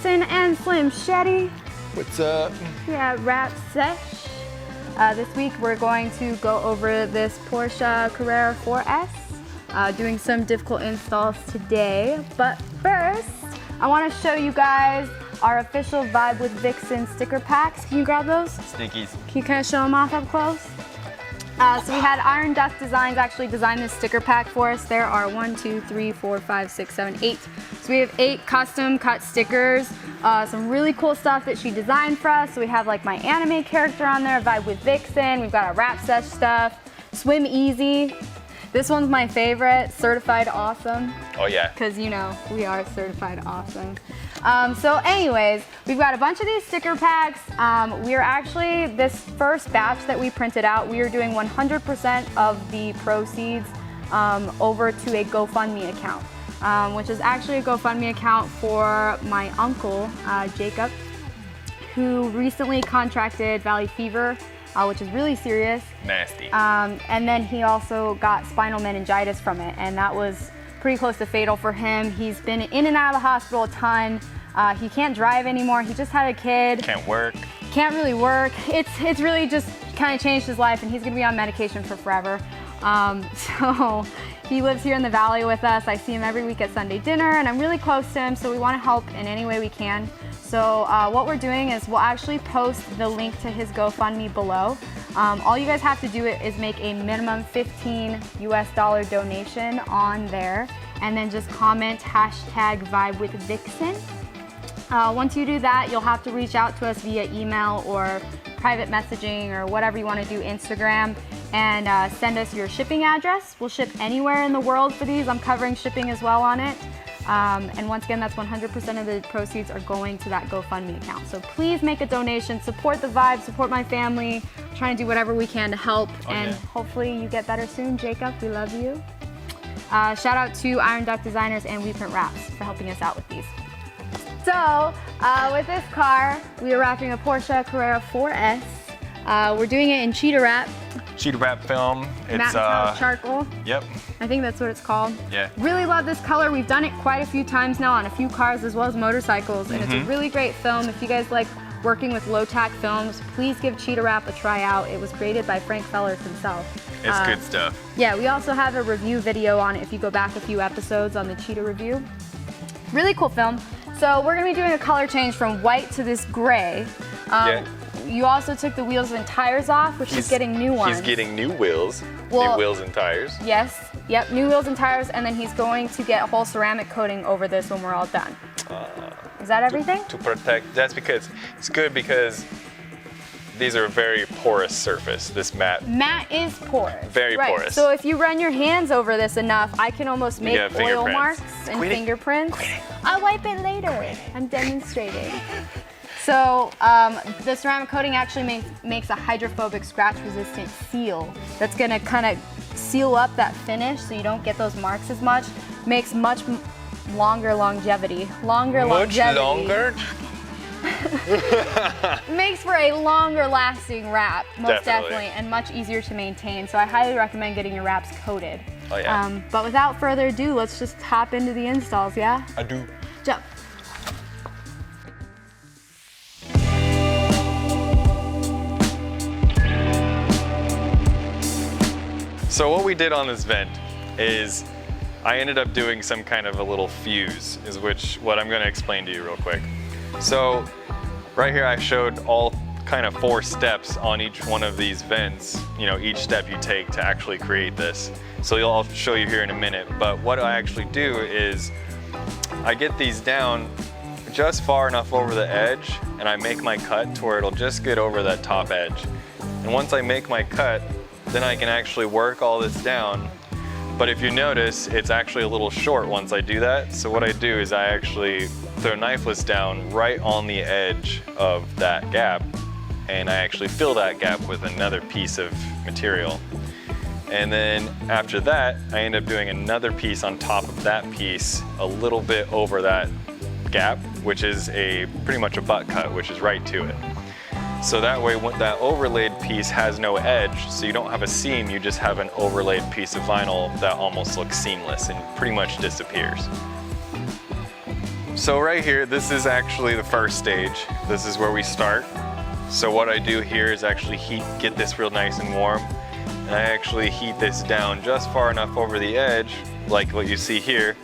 Vixen and Slim Shady. What's up? Yeah, Wrap Sesh. This week we're going to go over this Porsche Carrera 4S, doing some difficult installs today. But first, I want to show you guys our official Vibe with Vixen sticker packs. Can you grab those? Stickies. Can you kind of show them off up close? So we had Iron Duck Designs actually design this sticker pack for us. There are 1, 2, 3, 4, 5, 6, 7, 8. So we have 8 custom cut stickers. Some really cool stuff that she designed for us. So we have like my anime character on there, Vibe with Vixen. We've got our Wrap Sesh stuff, Swim Easy. This one's my favorite, Certified Awesome. Oh yeah. Because you know, we are certified awesome. So anyways, we've got a bunch of these sticker packs. We are actually, this first batch that we printed out, we are doing 100% of the proceeds over to a GoFundMe account, which is actually a GoFundMe account for my uncle, Jacob, who recently contracted valley fever, which is really serious. Nasty. And then he also got spinal meningitis from it, and that was pretty close to fatal for him. He's been in and out of the hospital a ton. He can't drive anymore. He just had a kid. Can't work. Can't really work. It's really just kind of changed his life, and he's gonna be on medication for forever. So he lives here in the valley with us. I see him every week at Sunday dinner, and I'm really close to him, so we want to help in any way we can. So what we're doing is we'll actually post the link to his GoFundMe below. All you guys have to do is make a minimum $15 US donation on there, and then just comment hashtag Vibe with Vixen. Once you do that, you'll have to reach out to us via email or private messaging or whatever you want to do, Instagram, and send us your shipping address. We'll ship anywhere in the world for these. I'm covering shipping as well on it. And once again, that's 100% of the proceeds are going to that GoFundMe account. So please make a donation, support the Vibe, support my family. We're trying to do whatever we can to help, and hopefully you get better soon, Jacob. We love you. Shout out to Iron Duck Designers and We Print Wraps for helping us out with these. So with this car, we are wrapping a Porsche Carrera 4S. We're doing it in Cheetah Wrap. Cheetah Wrap film. It's Matte charcoal. Yep. I think that's what it's called. Yeah. Really love this color. We've done it quite a few times now on a few cars as well as motorcycles, and it's a really great film. If you guys like working with low-tack films, please give Cheetah Wrap a try out. It was created by Frank Fellers himself. It's good stuff. Yeah, we also have a review video on it if you go back a few episodes on the Cheetah review. Really cool film. So we're gonna be doing a color change from white to this gray. You also took the wheels and tires off, which is getting new ones. He's getting new wheels, well, new wheels and tires. Yes, yep, new wheels and tires, and then he's going to get a whole ceramic coating over this when we're all done. Is that everything? To protect, that's because, it's good because these are a very porous surface, this matte. Matte is porous. Very porous. So if you run your hands over this enough, I can almost make oil marks and fingerprints. I'll wipe it later. I'm demonstrating. So the ceramic coating actually makes a hydrophobic scratch-resistant seal that's gonna kind of seal up that finish so you don't get those marks as much. Makes much longer longevity. Much longer? Makes for a longer lasting wrap, most definitely, and much easier to maintain. So I highly recommend getting your wraps coated. Oh yeah. But without further ado, let's just hop into the installs, yeah? I do. Jump. So what we did on this vent is I ended up doing some kind of a little fuse, is what I'm gonna explain to you real quick. So right here I showed all kind of 4 steps on each one of these vents, you know, each step you take to actually create this. So I'll show you here in a minute, but what I actually do is I get these down just far enough over the edge, and I make my cut to where it'll just get over that top edge. And once I make my cut, then I can actually work all this down. But if you notice, it's actually a little short once I do that. So what I do is I actually throw knifeless down right on the edge of that gap, and I actually fill that gap with another piece of material. And then after that, I end up doing another piece on top of that piece, a little bit over that gap, which is pretty much a butt cut, which is right to it. So that way, that overlaid piece has no edge, so you don't have a seam, you just have an overlaid piece of vinyl that almost looks seamless and pretty much disappears. So right here, this is actually the first stage. This is where we start. So what I do here is actually get this real nice and warm. And I actually heat this down just far enough over the edge, like what you see here,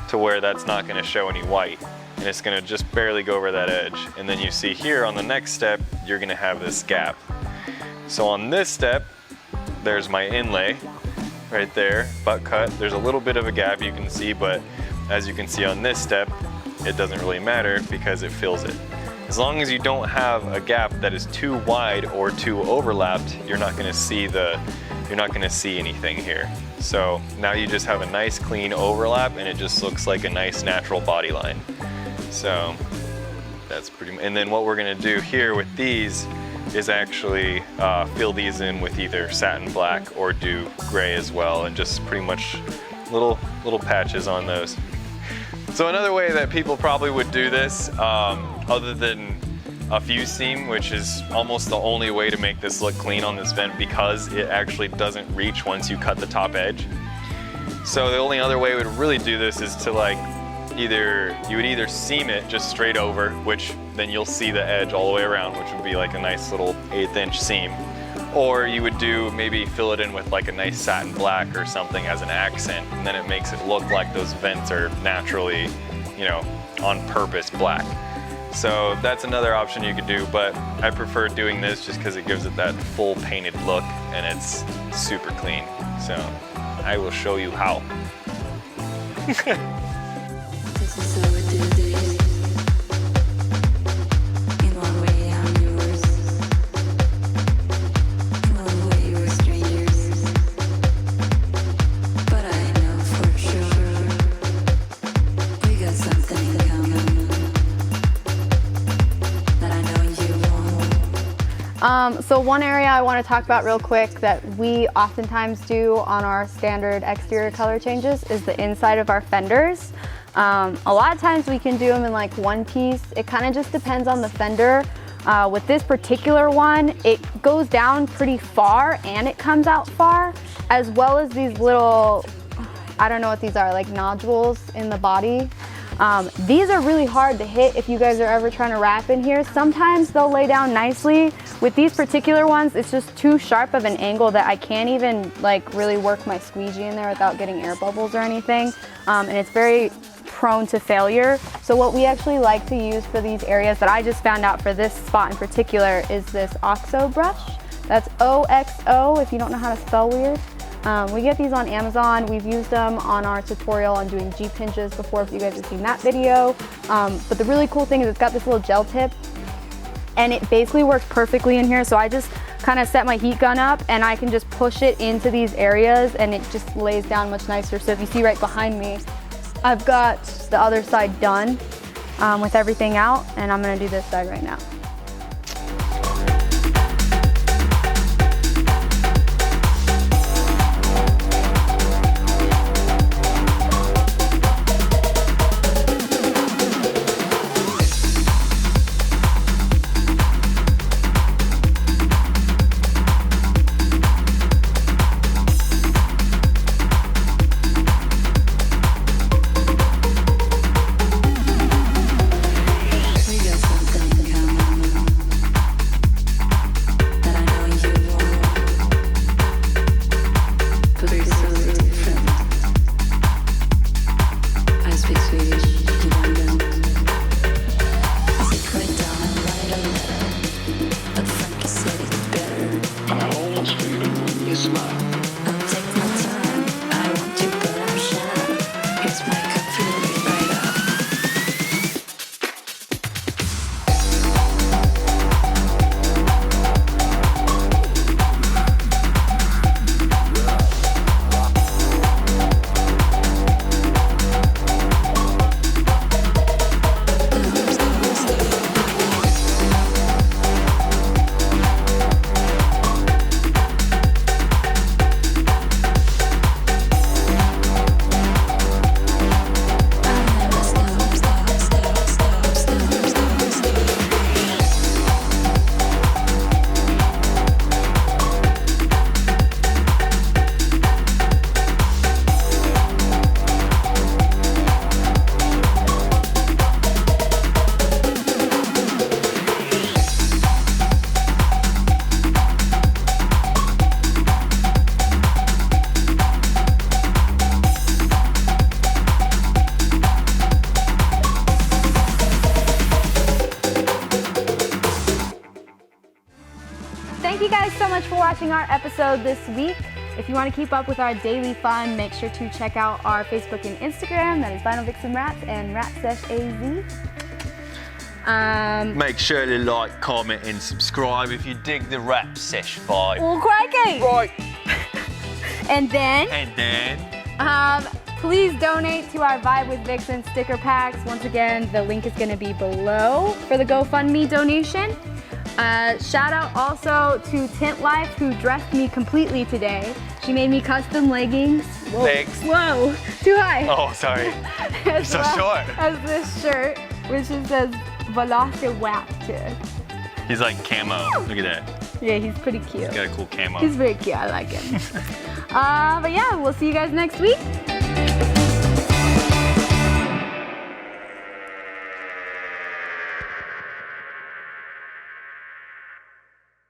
to where that's not gonna show any white. And it's gonna just barely go over that edge. And then you see here on the next step, you're gonna have this gap. So on this step, there's my inlay right there, butt cut. There's a little bit of a gap you can see, but as you can see on this step, it doesn't really matter because it fills it. As long as you don't have a gap that is too wide or too overlapped, you're not gonna see anything here. So now you just have a nice clean overlap and it just looks like a nice natural body line. So that's and then what we're gonna do here with these is actually fill these in with either satin black or do gray as well, and just pretty much little patches on those. So another way that people probably would do this, other than a fuse seam, which is almost the only way to make this look clean on this vent because it actually doesn't reach once you cut the top edge. So the only other way we would really do this is to you would either seam it just straight over, which then you'll see the edge all the way around, which would be like a nice little 1/8 inch seam. Or you would maybe fill it in with like a nice satin black or something as an accent, and then it makes it look like those vents are naturally, you know, on purpose black. So that's another option you could do, but I prefer doing this just because it gives it that full painted look and it's super clean. So I will show you how. This is how we do this. In one way I'm yours. In one way we're strangers. But I know for sure we got something in common that I know you want. So one area I want to talk about real quick that we oftentimes do on our standard exterior color changes is the inside of our fenders. A lot of times we can do them in like one piece. It kind of just depends on the fender. With this particular one, it goes down pretty far and it comes out far, as well as these little, I don't know what these are, like nodules in the body. These are really hard to hit if you guys are ever trying to wrap in here. Sometimes they'll lay down nicely. With these particular ones, it's just too sharp of an angle that I can't even like really work my squeegee in there without getting air bubbles or anything. And it's very prone to failure. So what we actually like to use for these areas that I just found out for this spot in particular is this OXO brush. That's OXO if you don't know how to spell weird. We get these on Amazon. We've used them on our tutorial on doing Jeep hinges before, if you guys have seen that video. But the really cool thing is it's got this little gel tip and it basically works perfectly in here. So I just kind of set my heat gun up and I can just push it into these areas and it just lays down much nicer. So if you see right behind me, I've got the other side done with everything out, and I'm gonna do this side right now. watching our episode this week. If you want to keep up with our daily fun, make sure to check out our Facebook and Instagram. That is Vinyl Vixen Wraps and Wrap-AZ. Make sure to like, comment, and subscribe if you dig the rap sesh vibe. Oh, crikey! Right. And then, please donate to our Vibe with Vixen sticker packs. Once again, the link is going to be below for the GoFundMe donation. Shout out also to Tint Life, who dressed me completely today. She made me custom leggings. Whoa. Thanks. Whoa, too high. Oh, sorry. As so short. As this shirt, which just says Velociraptor to it. He's like camo. Look at that. Yeah, he's pretty cute. He's got a cool camo. He's very cute. I like him. But yeah, we'll see you guys next week.